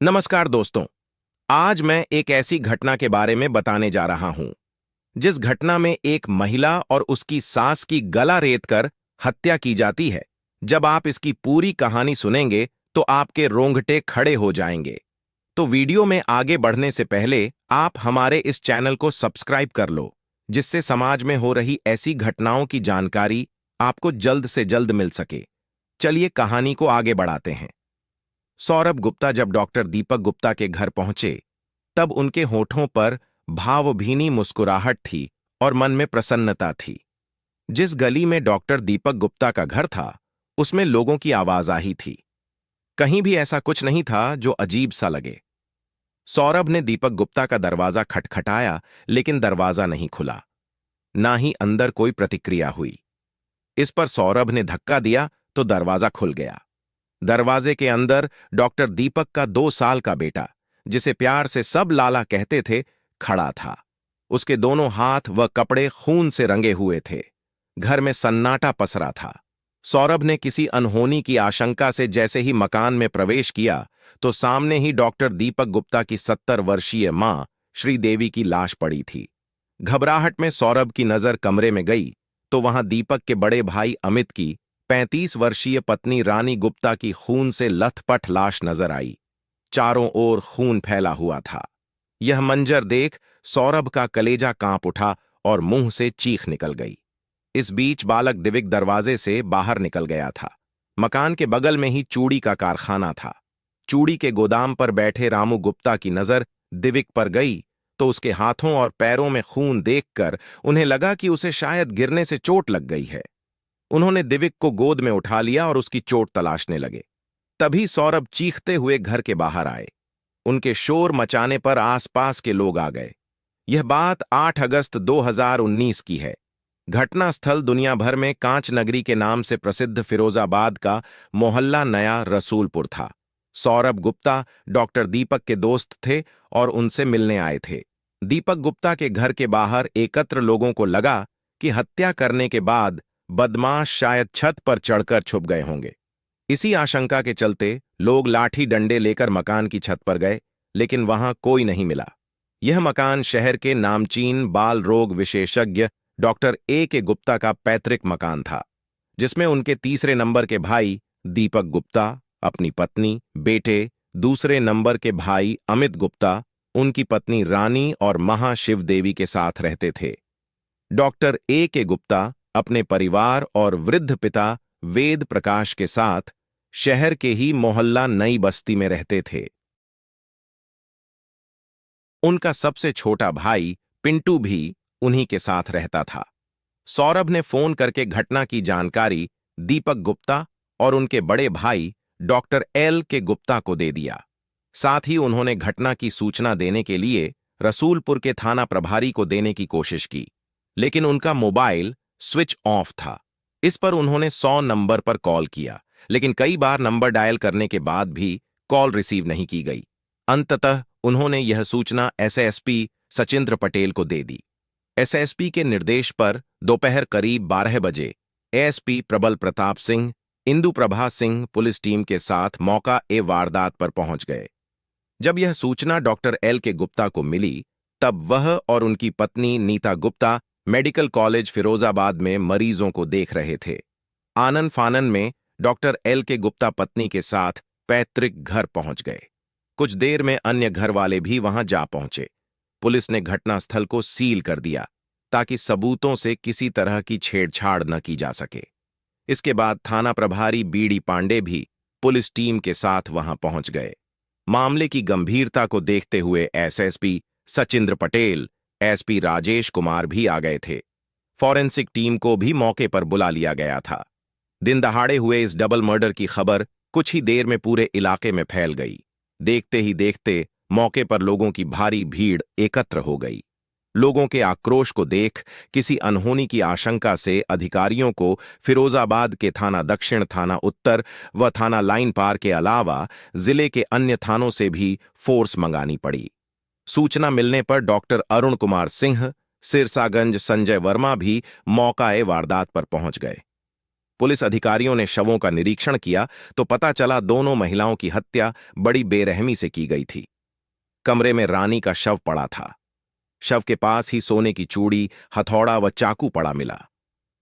नमस्कार दोस्तों। आज मैं एक ऐसी घटना के बारे में बताने जा रहा हूं जिस घटना में एक महिला और उसकी सास की गला रेत कर हत्या की जाती है। जब आप इसकी पूरी कहानी सुनेंगे तो आपके रोंगटे खड़े हो जाएंगे। तो वीडियो में आगे बढ़ने से पहले आप हमारे इस चैनल को सब्सक्राइब कर लो, जिससे समाज में हो रही ऐसी घटनाओं की जानकारी आपको जल्द से जल्द मिल सके। चलिए कहानी को आगे बढ़ाते हैं। सौरभ गुप्ता जब डॉक्टर दीपक गुप्ता के घर पहुंचे तब उनके होठों पर भावभीनी मुस्कुराहट थी और मन में प्रसन्नता थी। जिस गली में डॉक्टर दीपक गुप्ता का घर था उसमें लोगों की आवाजाही थी। कहीं भी ऐसा कुछ नहीं था जो अजीब सा लगे। सौरभ ने दीपक गुप्ता का दरवाजा खटखटाया, लेकिन दरवाजा नहीं खुला, ना ही अंदर कोई प्रतिक्रिया हुई। इस पर सौरभ ने धक्का दिया तो दरवाजा खुल गया। दरवाजे के अंदर डॉक्टर दीपक का 2 साल का बेटा, जिसे प्यार से सब लाला कहते थे, खड़ा था। उसके दोनों हाथ व कपड़े खून से रंगे हुए थे। घर में सन्नाटा पसरा था। सौरभ ने किसी अनहोनी की आशंका से जैसे ही मकान में प्रवेश किया तो सामने ही डॉक्टर दीपक गुप्ता की 70 वर्षीय मां श्रीदेवी की लाश पड़ी थी। घबराहट में सौरभ की नजर कमरे में गई तो वहां दीपक के बड़े भाई अमित की 35 वर्षीय पत्नी रानी गुप्ता की खून से लथपथ लाश नजर आई। चारों ओर खून फैला हुआ था। यह मंजर देख सौरभ का कलेजा कांप उठा और मुंह से चीख निकल गई। इस बीच बालक दिविक दरवाजे से बाहर निकल गया था। मकान के बगल में ही चूड़ी का कारखाना था। चूड़ी के गोदाम पर बैठे रामू गुप्ता की नजर दिविक पर गई तो उसके हाथों और पैरों में खून देखकर उन्हें लगा कि उसे शायद गिरने से चोट लग गई है। उन्होंने दिविक को गोद में उठा लिया और उसकी चोट तलाशने लगे। तभी सौरभ चीखते हुए घर के बाहर आए। उनके शोर मचाने पर आसपास के लोग आ गए। यह बात 8 अगस्त 2019 की है। घटनास्थल दुनिया भर में कांच नगरी के नाम से प्रसिद्ध फिरोजाबाद का मोहल्ला नया रसूलपुर था। सौरभ गुप्ता डॉक्टर दीपक के दोस्त थे और उनसे मिलने आए थे। दीपक गुप्ता के घर के बाहर एकत्र लोगों को लगा कि हत्या करने के बाद बदमाश शायद छत पर चढ़कर छुप गए होंगे। इसी आशंका के चलते लोग लाठी डंडे लेकर मकान की छत पर गए, लेकिन वहां कोई नहीं मिला। यह मकान शहर के नामचीन बाल रोग विशेषज्ञ डॉक्टर के गुप्ता का पैतृक मकान था, जिसमें उनके तीसरे नंबर के भाई दीपक गुप्ता अपनी पत्नी, बेटे, दूसरे नंबर के भाई अमित गुप्ता, उनकी पत्नी रानी और महाशिव देवी के साथ रहते थे। डॉक्टर के गुप्ता अपने परिवार और वृद्ध पिता वेद प्रकाश के साथ शहर के ही मोहल्ला नई बस्ती में रहते थे। उनका सबसे छोटा भाई पिंटू भी उन्हीं के साथ रहता था। सौरभ ने फोन करके घटना की जानकारी दीपक गुप्ता और उनके बड़े भाई डॉक्टर के गुप्ता को दे दिया। साथ ही उन्होंने घटना की सूचना देने के लिए रसूलपुर के थाना प्रभारी को देने की कोशिश की, लेकिन उनका मोबाइल स्विच ऑफ था। इस पर उन्होंने 100 नंबर पर कॉल किया, लेकिन कई बार नंबर डायल करने के बाद भी कॉल रिसीव नहीं की गई। अंततः उन्होंने यह सूचना एसएसपी सचिंद्र पटेल को दे दी। एसएसपी के निर्देश पर दोपहर करीब 12 बजे एएसपी प्रबल प्रताप सिंह, इंदु प्रभा सिंह पुलिस टीम के साथ मौका वारदात पर पहुंच गए। जब यह सूचना डॉक्टर के गुप्ता को मिली तब वह और उनकी पत्नी नीता गुप्ता मेडिकल कॉलेज फिरोजाबाद में मरीजों को देख रहे थे। आनन फानन में डॉक्टर के गुप्ता पत्नी के साथ पैतृक घर पहुंच गए। कुछ देर में अन्य घर वाले भी वहां जा पहुंचे। पुलिस ने घटनास्थल को सील कर दिया ताकि सबूतों से किसी तरह की छेड़छाड़ न की जा सके। इसके बाद थाना प्रभारी बीडी पांडे भी पुलिस टीम के साथ वहां पहुंच गए। मामले की गंभीरता को देखते हुए एसएसपी सचिंद्र पटेल, एसपी राजेश कुमार भी आ गए थे। फॉरेंसिक टीम को भी मौके पर बुला लिया गया था। दिन दहाड़े हुए इस डबल मर्डर की खबर कुछ ही देर में पूरे इलाके में फैल गई। देखते ही देखते मौके पर लोगों की भारी भीड़ एकत्र हो गई। लोगों के आक्रोश को देख किसी अनहोनी की आशंका से अधिकारियों को फिरोजाबाद के थाना दक्षिण, थाना उत्तर व थाना लाइन पार के अलावा जिले के अन्य थानों से भी फोर्स मंगानी पड़ी। सूचना मिलने पर डॉक्टर अरुण कुमार सिंह, सिरसागंज संजय वर्मा भी मौका वारदात पर पहुंच गए। पुलिस अधिकारियों ने शवों का निरीक्षण किया तो पता चला दोनों महिलाओं की हत्या बड़ी बेरहमी से की गई थी। कमरे में रानी का शव पड़ा था। शव के पास ही सोने की चूड़ी, हथौड़ा व चाकू पड़ा मिला।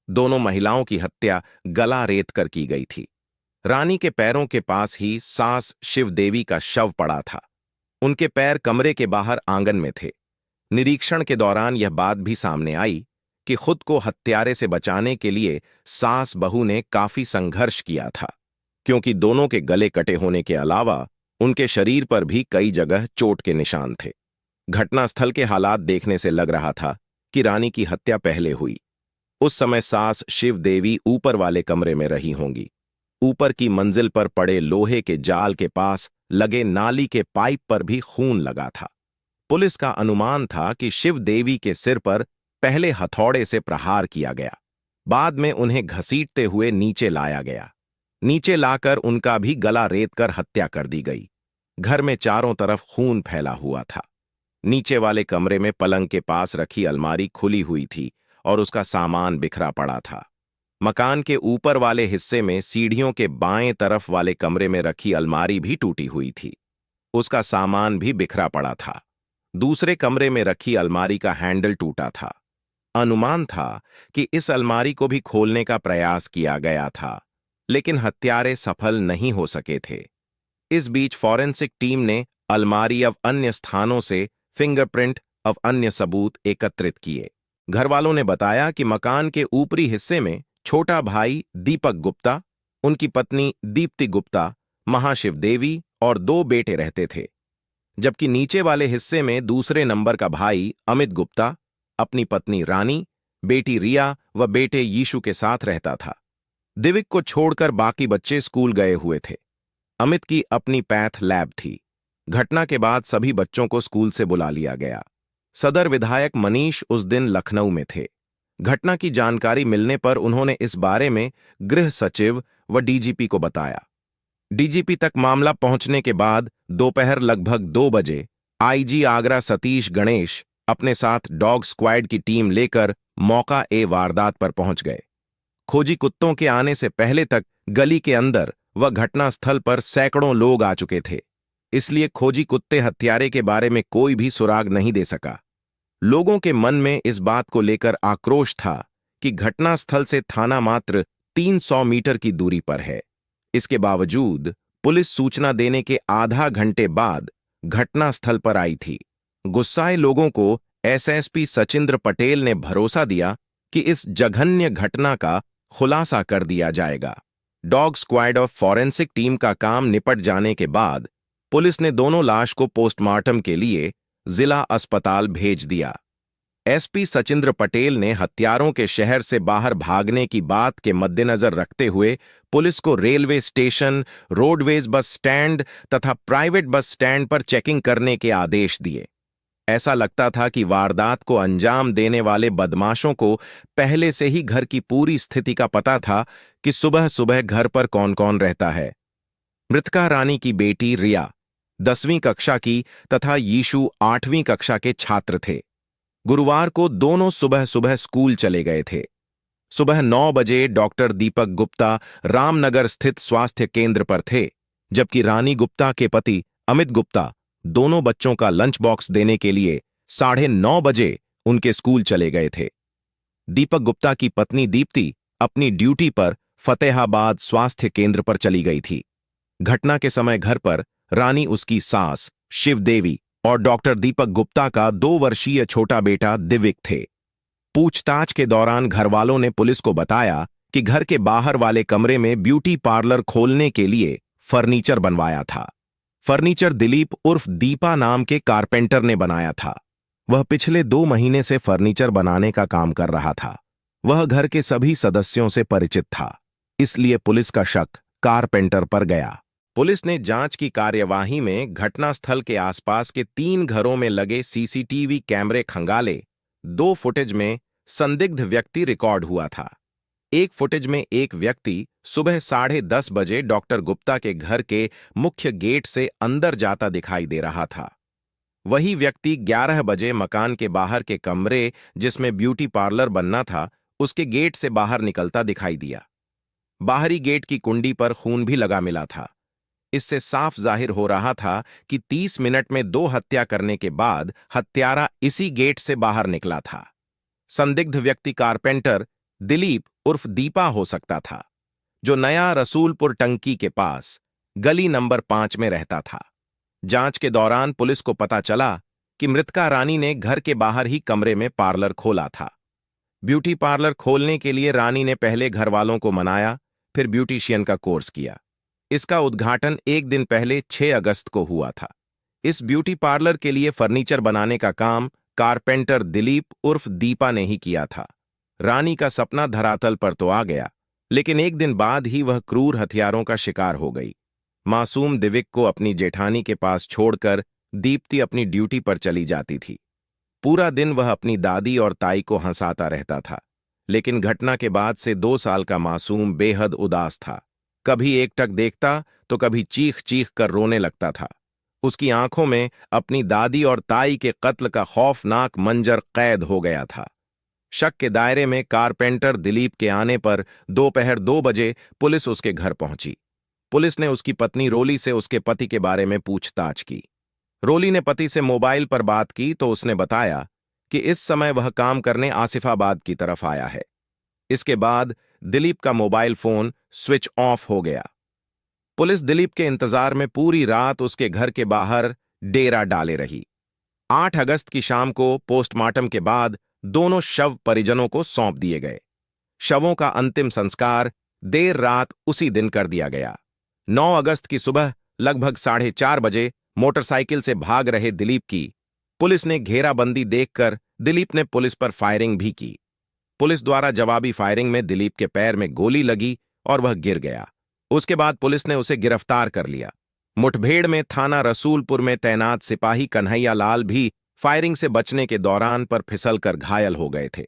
दोनों महिलाओं की हत्या गला रेत कर की गई थी। रानी के पैरों के पास ही सास शिवदेवी का शव पड़ा था। उनके पैर कमरे के बाहर आंगन में थे। निरीक्षण के दौरान यह बात भी सामने आई कि खुद को हत्यारे से बचाने के लिए सास बहू ने काफी संघर्ष किया था, क्योंकि दोनों के गले कटे होने के अलावा उनके शरीर पर भी कई जगह चोट के निशान थे। घटनास्थल के हालात देखने से लग रहा था कि रानी की हत्या पहले हुई। उस समय सास शिवदेवी ऊपर वाले कमरे में रही होंगी। ऊपर की मंजिल पर पड़े लोहे के जाल के पास लगे नाली के पाइप पर भी खून लगा था। पुलिस का अनुमान था कि शिवदेवी के सिर पर पहले हथौड़े से प्रहार किया गया, बाद में उन्हें घसीटते हुए नीचे लाया गया। नीचे लाकर उनका भी गला रेत कर हत्या कर दी गई। घर में चारों तरफ खून फैला हुआ था। नीचे वाले कमरे में पलंग के पास रखी अलमारी खुली हुई थी और उसका सामान बिखरा पड़ा था। मकान के ऊपर वाले हिस्से में सीढ़ियों के बाएं तरफ वाले कमरे में रखी अलमारी भी टूटी हुई थी। उसका सामान भी बिखरा पड़ा था। दूसरे कमरे में रखी अलमारी का हैंडल टूटा था। अनुमान था कि इस अलमारी को भी खोलने का प्रयास किया गया था, लेकिन हत्यारे सफल नहीं हो सके थे। इस बीच फॉरेंसिक टीम ने अलमारी और अन्य स्थानों से फिंगरप्रिंट और अन्य सबूत एकत्रित किए। घरवालों ने बताया कि मकान के ऊपरी हिस्से में छोटा भाई दीपक गुप्ता, उनकी पत्नी दीप्ति गुप्ता, महाशिव देवी और 2 बेटे रहते थे, जबकि नीचे वाले हिस्से में दूसरे नंबर का भाई अमित गुप्ता अपनी पत्नी रानी, बेटी रिया व बेटे यीशु के साथ रहता था। दिविक को छोड़कर बाकी बच्चे स्कूल गए हुए थे। अमित की अपनी पैथ लैब थी। घटना के बाद सभी बच्चों को स्कूल से बुला लिया गया। सदर विधायक मनीष उस दिन लखनऊ में थे। घटना की जानकारी मिलने पर उन्होंने इस बारे में गृह सचिव व डीजीपी को बताया। डीजीपी तक मामला पहुंचने के बाद दोपहर लगभग 2 बजे आईजी आगरा सतीश गणेश अपने साथ डॉग स्क्वाड की टीम लेकर मौका ए वारदात पर पहुंच गए। खोजी कुत्तों के आने से पहले तक गली के अंदर व घटनास्थल पर सैकड़ों लोग आ चुके थे, इसलिए खोजी कुत्ते हत्यारे के बारे में कोई भी सुराग नहीं दे सका। लोगों के मन में इस बात को लेकर आक्रोश था कि घटनास्थल से थाना मात्र 300 मीटर की दूरी पर है। इसके बावजूद पुलिस सूचना देने के आधा घंटे बाद घटनास्थल पर आई थी। गुस्साए लोगों को एसएसपी सचिंद्र पटेल ने भरोसा दिया कि इस जघन्य घटना का खुलासा कर दिया जाएगा। डॉग स्क्वाड और फॉरेंसिक टीम का काम निपट जाने के बाद पुलिस ने दोनों लाश को पोस्टमार्टम के लिए जिला अस्पताल भेज दिया। एसपी सचिंद्र पटेल ने हत्यारों के शहर से बाहर भागने की बात के मद्देनजर रखते हुए पुलिस को railway station, roadways bus stand तथा प्राइवेट बस स्टैंड पर चेकिंग करने के आदेश दिए। ऐसा लगता था कि वारदात को अंजाम देने वाले बदमाशों को पहले से ही घर की पूरी स्थिति का पता था कि सुबह सुबह घर पर कौन कौन रहता है। मृतका रानी की बेटी रिया 10वीं कक्षा की तथा यीशु 8वीं कक्षा के छात्र थे। गुरुवार को दोनों सुबह सुबह स्कूल चले गए थे। सुबह 9 बजे डॉक्टर दीपक गुप्ता रामनगर स्थित स्वास्थ्य केंद्र पर थे, जबकि रानी गुप्ता के पति अमित गुप्ता दोनों बच्चों का लंच बॉक्स देने के लिए 9:30 बजे उनके स्कूल चले गए थे। दीपक गुप्ता की पत्नी दीप्ति अपनी ड्यूटी पर फतेहाबाद स्वास्थ्य केंद्र पर चली गई थी। घटना के समय घर पर रानी, उसकी सास शिवदेवी और डॉक्टर दीपक गुप्ता का 2 वर्षीय छोटा बेटा दिविक थे। पूछताछ के दौरान घरवालों ने पुलिस को बताया कि घर के बाहर वाले कमरे में ब्यूटी पार्लर खोलने के लिए फर्नीचर बनवाया था। फर्नीचर दिलीप उर्फ दीपा नाम के कारपेंटर ने बनाया था। वह पिछले 2 महीने से फर्नीचर बनाने का काम कर रहा था। वह घर के सभी सदस्यों से परिचित था, इसलिए पुलिस का शक कारपेंटर पर गया। पुलिस ने जांच की कार्यवाही में घटनास्थल के आसपास के 3 घरों में लगे सीसीटीवी कैमरे खंगाले। 2 फुटेज में संदिग्ध व्यक्ति रिकॉर्ड हुआ था। एक फुटेज में एक व्यक्ति सुबह 10:30 बजे डॉक्टर गुप्ता के घर के मुख्य गेट से अंदर जाता दिखाई दे रहा था। वही व्यक्ति 11 बजे मकान के बाहर के कमरे जिसमें ब्यूटी पार्लर बनना था, उसके गेट से बाहर निकलता दिखाई दिया। बाहरी गेट की कुंडी पर खून भी लगा मिला था। इससे साफ जाहिर हो रहा था कि 30 मिनट में 2 हत्या करने के बाद हत्यारा इसी गेट से बाहर निकला था। संदिग्ध व्यक्ति कारपेंटर दिलीप उर्फ दीपा हो सकता था, जो नया रसूलपुर टंकी के पास गली नंबर 5 में रहता था। जांच के दौरान पुलिस को पता चला कि मृतका रानी ने घर के बाहर ही कमरे में पार्लर खोला था। ब्यूटी पार्लर खोलने के लिए रानी ने पहले घर वालों को मनाया, फिर ब्यूटिशियन का कोर्स किया। इसका उद्घाटन एक दिन पहले 6 अगस्त को हुआ था। इस ब्यूटी पार्लर के लिए फर्नीचर बनाने का काम कारपेंटर दिलीप उर्फ दीपा ने ही किया था। रानी का सपना धरातल पर तो आ गया, लेकिन एक दिन बाद ही वह क्रूर हथियारों का शिकार हो गई। मासूम दिविक को अपनी जेठानी के पास छोड़कर दीप्ति अपनी ड्यूटी पर चली जाती थी। पूरा दिन वह अपनी दादी और ताई को हंसाता रहता था, लेकिन घटना के बाद से 2 साल का मासूम बेहद उदास था। कभी एकटक देखता तो कभी चीख चीख कर रोने लगता था। उसकी आंखों में अपनी दादी और ताई के कत्ल का खौफनाक मंजर कैद हो गया था। शक के दायरे में कारपेंटर दिलीप के आने पर दोपहर 2 बजे पुलिस उसके घर पहुंची। पुलिस ने उसकी पत्नी रोली से उसके पति के बारे में पूछताछ की। रोली ने पति से मोबाइल पर बात की तो उसने बताया कि इस समय वह काम करने आसिफाबाद की तरफ आया है। इसके बाद दिलीप का मोबाइल फोन स्विच ऑफ हो गया। पुलिस दिलीप के इंतजार में पूरी रात उसके घर के बाहर डेरा डाले रही। 8 अगस्त की शाम को पोस्टमार्टम के बाद दोनों शव परिजनों को सौंप दिए गए। शवों का अंतिम संस्कार देर रात उसी दिन कर दिया गया। 9 अगस्त की सुबह लगभग 4:30 बजे मोटरसाइकिल से भाग रहे दिलीप की पुलिस ने घेराबंदी देखकर दिलीप ने पुलिस पर फायरिंग भी की। पुलिस द्वारा जवाबी फायरिंग में दिलीप के पैर में गोली लगी और वह गिर गया। उसके बाद पुलिस ने उसे गिरफ्तार कर लिया। मुठभेड़ में थाना रसूलपुर में तैनात सिपाही कन्हैया लाल भी फायरिंग से बचने के दौरान पर फिसलकर घायल हो गए थे।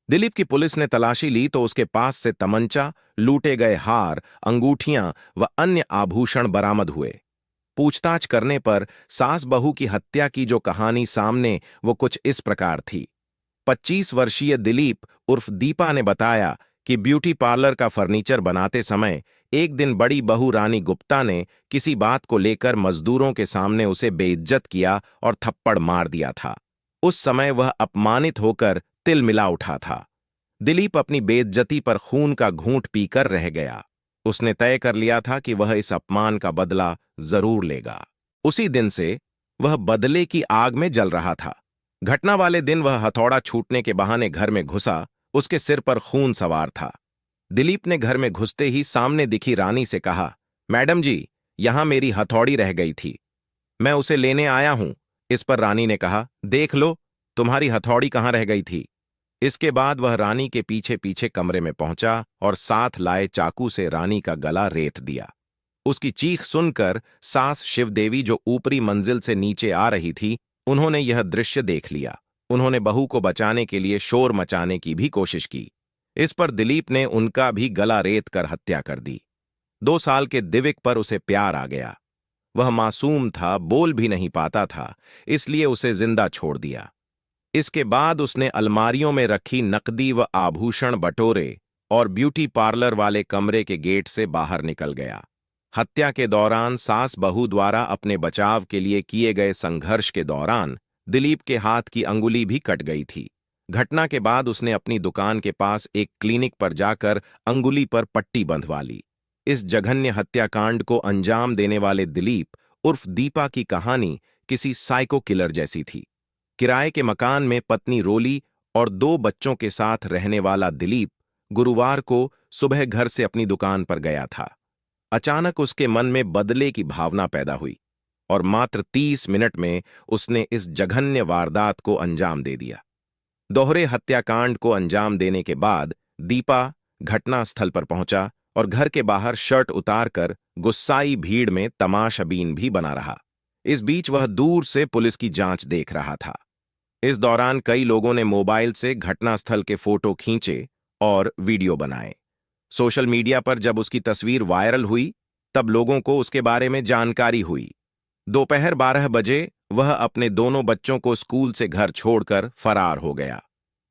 दिलीप की पुलिस ने तलाशी ली तो उसके पास से तमंचा, लूटे गए हार, अंगूठियां व अन्य आभूषण बरामद हुए। पूछताछ करने पर सास बहू की हत्या की जो कहानी सामने वो कुछ इस प्रकार थी। 25 वर्षीय दिलीप उर्फ दीपा ने बताया कि ब्यूटी पार्लर का फर्नीचर बनाते समय एक दिन बड़ी बहू रानी गुप्ता ने किसी बात को लेकर मजदूरों के सामने उसे बेइज्जत किया और थप्पड़ मार दिया था। उस समय वह अपमानित होकर तिलमिला उठा था। दिलीप अपनी बेइज्जती पर खून का घूंट पीकर रह गया। उसने तय कर लिया था कि वह इस अपमान का बदला जरूर लेगा। उसी दिन से वह बदले की आग में जल रहा था। घटना वाले दिन वह हथौड़ा छूटने के बहाने घर में घुसा। उसके सिर पर खून सवार था। दिलीप ने घर में घुसते ही सामने दिखी रानी से कहा, मैडम जी, यहां मेरी हथौड़ी रह गई थी, मैं उसे लेने आया हूं। इस पर रानी ने कहा, देख लो तुम्हारी हथौड़ी कहां रह गई थी। इसके बाद वह रानी के पीछे पीछे कमरे में पहुंचा और साथ लाए चाकू से रानी का गला रेत दिया। उसकी चीख सुनकर सास शिवदेवी, जो ऊपरी मंजिल से नीचे आ रही थी, उन्होंने यह दृश्य देख लिया। उन्होंने बहू को बचाने के लिए शोर मचाने की भी कोशिश की। इस पर दिलीप ने उनका भी गला रेत कर हत्या कर दी। 2 साल के दिविक पर उसे प्यार आ गया। वह मासूम था, बोल भी नहीं पाता था, इसलिए उसे जिंदा छोड़ दिया। इसके बाद उसने अलमारियों में रखी नकदी व आभूषण बटोरे और ब्यूटी पार्लर वाले कमरे के गेट से बाहर निकल गया। हत्या के दौरान सास बहू द्वारा अपने बचाव के लिए किए गए संघर्ष के दौरान दिलीप के हाथ की अंगुली भी कट गई थी। घटना के बाद उसने अपनी दुकान के पास एक क्लिनिक पर जाकर अंगुली पर पट्टी बंधवा ली। इस जघन्य हत्याकांड को अंजाम देने वाले दिलीप उर्फ दीपा की कहानी किसी साइको किलर जैसी थी। किराए के मकान में पत्नी रोली और 2 बच्चों के साथ रहने वाला दिलीप गुरुवार को सुबह घर से अपनी दुकान पर गया था। अचानक उसके मन में बदले की भावना पैदा हुई और मात्र 30 मिनट में उसने इस जघन्य वारदात को अंजाम दे दिया। दोहरे हत्याकांड को अंजाम देने के बाद दीपा घटनास्थल पर पहुंचा और घर के बाहर शर्ट उतारकर गुस्साई भीड़ में तमाशाबीन भी बना रहा। इस बीच वह दूर से पुलिस की जांच देख रहा था। इस दौरान कई लोगों ने मोबाइल से घटनास्थल के फोटो खींचे और वीडियो बनाए। सोशल मीडिया पर जब उसकी तस्वीर वायरल हुई, तब लोगों को उसके बारे में जानकारी हुई। दोपहर 12 बजे वह अपने दोनों बच्चों को स्कूल से घर छोड़कर फरार हो गया।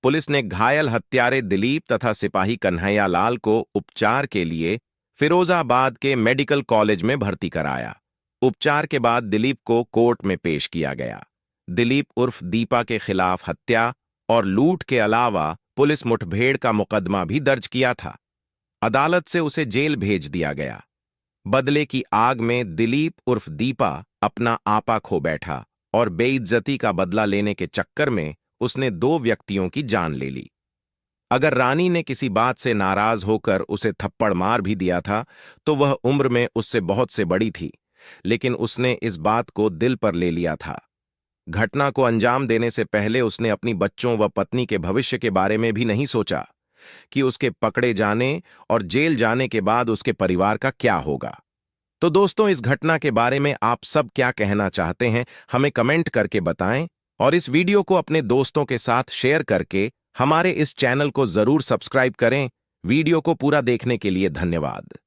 पुलिस ने घायल हत्यारे दिलीप तथा सिपाही कन्हैया लाल को उपचार के लिए फिरोजाबाद के मेडिकल कॉलेज में भर्ती कराया। उपचार के बाद दिलीप को कोर्ट में पेश किया गया। दिलीप उर्फ दीपा के खिलाफ हत्या और लूट के अलावा पुलिस मुठभेड़ का मुकदमा भी दर्ज किया था। अदालत से उसे जेल भेज दिया गया। बदले की आग में दिलीप उर्फ दीपा अपना आपा खो बैठा और बेइज्जती का बदला लेने के चक्कर में उसने 2 व्यक्तियों की जान ले ली। अगर रानी ने किसी बात से नाराज होकर उसे थप्पड़ मार भी दिया था तो वह उम्र में उससे बहुत से बड़ी थी, लेकिन उसने इस बात को दिल पर ले लिया था। घटना को अंजाम देने से पहले उसने अपनी बच्चों व पत्नी के भविष्य के बारे में भी नहीं सोचा कि उसके पकड़े जाने और जेल जाने के बाद उसके परिवार का क्या होगा। तो दोस्तों, इस घटना के बारे में आप सब क्या कहना चाहते हैं, हमें कमेंट करके बताएं और इस वीडियो को अपने दोस्तों के साथ शेयर करके हमारे इस चैनल को जरूर सब्सक्राइब करें। वीडियो को पूरा देखने के लिए धन्यवाद।